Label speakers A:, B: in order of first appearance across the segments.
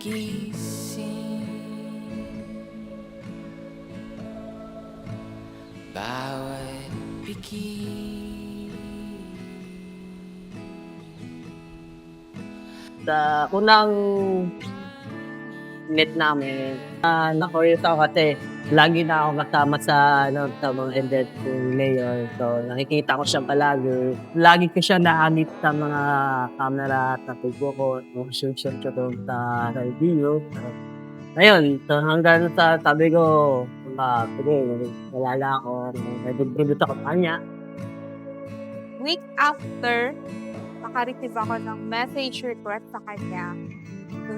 A: gising, bawat piki.
B: Sa unang meet namin, na-curious ako kasi lagi na ako kasama sa sa mga event ng mayor. So, nakikita ko siya palagi. Lagi ko siya na-meet sa mga camera at sa Facebook ko, shoot siya doon sa video. Ayun, so hanggang sa sabi ko, sige, kilala ako, nag-introduce ako sa kanya.
C: Week after, naka-receive ako ng message request sa kanya.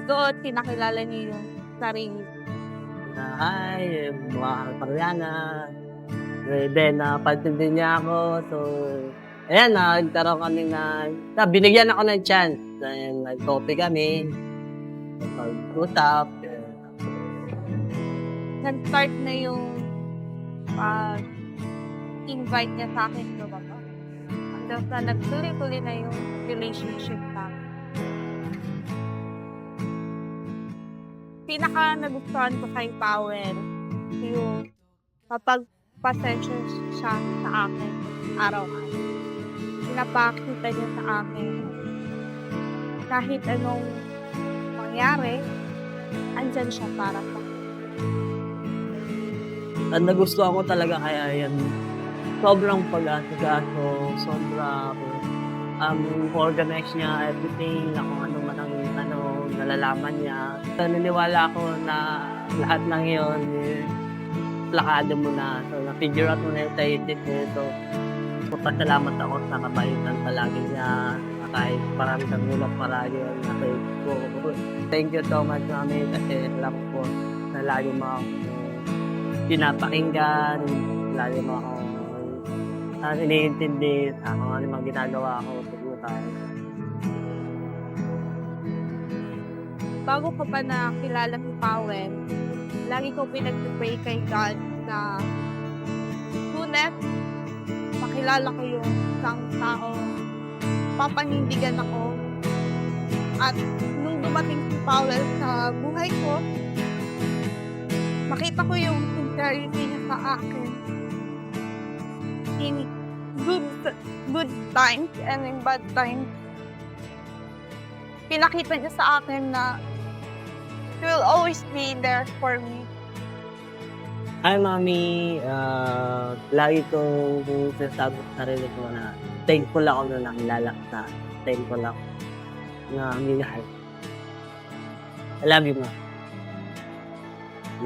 C: Doon, pinakilala niya yung sarili.
B: Hi, mga Mariana. Then, napansin din niya ako. So, ayan, nagkaroon kami binigyan ako ng chance. Then, nag-coffee kami. Nag-usap.
C: Nag-start na yung invite niya sa akin lumaba. Hanggang sa nagtuloy-tuloy na yung relationship namin. Pinaka nagustuhan ko kay Powell, yung kapag pasensya siya sa akin araw-araw. Pinapakita niya sa akin kahit anong mangyari, andyan siya para sa akin.
B: Ang nagustuhan ko talaga kay Ayan, sobrang pag-asikaso, sobrang organize niya, everything, na kung ano man ang nalalaman niya. Naniniwala ako na lahat ng yun, plakado mo na. So, na-figure out mo na yung sa isip mo. So, magpasalamat ako sa kabaitan palagi niya, kahit paramdam mo lang palagi yung nasa isip ko. Thank you so much, Mami, kasi alam ko na lagi mo ako pinapakinggan, lagi mo ako iniintindi sa kung ano mga ginagawa ko sa buhay.
C: Bago ko pa nakilala si Powell, lagi ko pinag-pray kay God na sunet, makilala ko yung isang tao, papanindigan ako. At nung dumating si Powell sa buhay ko, makita ko yung sincerity niya sa akin. In good times and in bad times. Pinakita niya sa akin na he will always be there for me.
B: Hi, Mami. Lagi kong sinasabi sa sarili ko na thankful ako na nakilala ka. Thankful ako na minahal. I love you, Ma.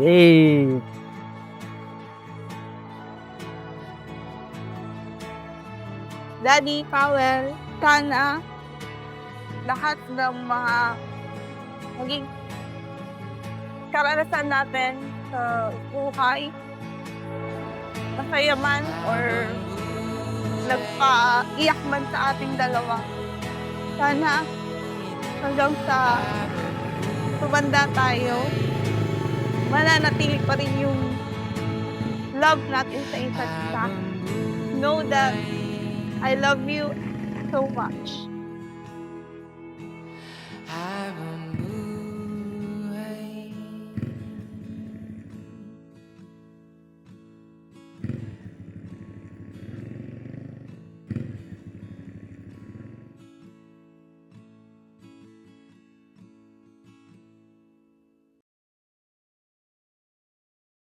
B: Yay!
C: Daddy, Powell, sana lahat ng mga maging karanasan natin sa buhay, masaya man or nagpaiyak man sa ating dalawa. Sana hanggang sa tumanda tayo, mananatili pa rin yung love natin sa isa't isa. Know that I love you so much.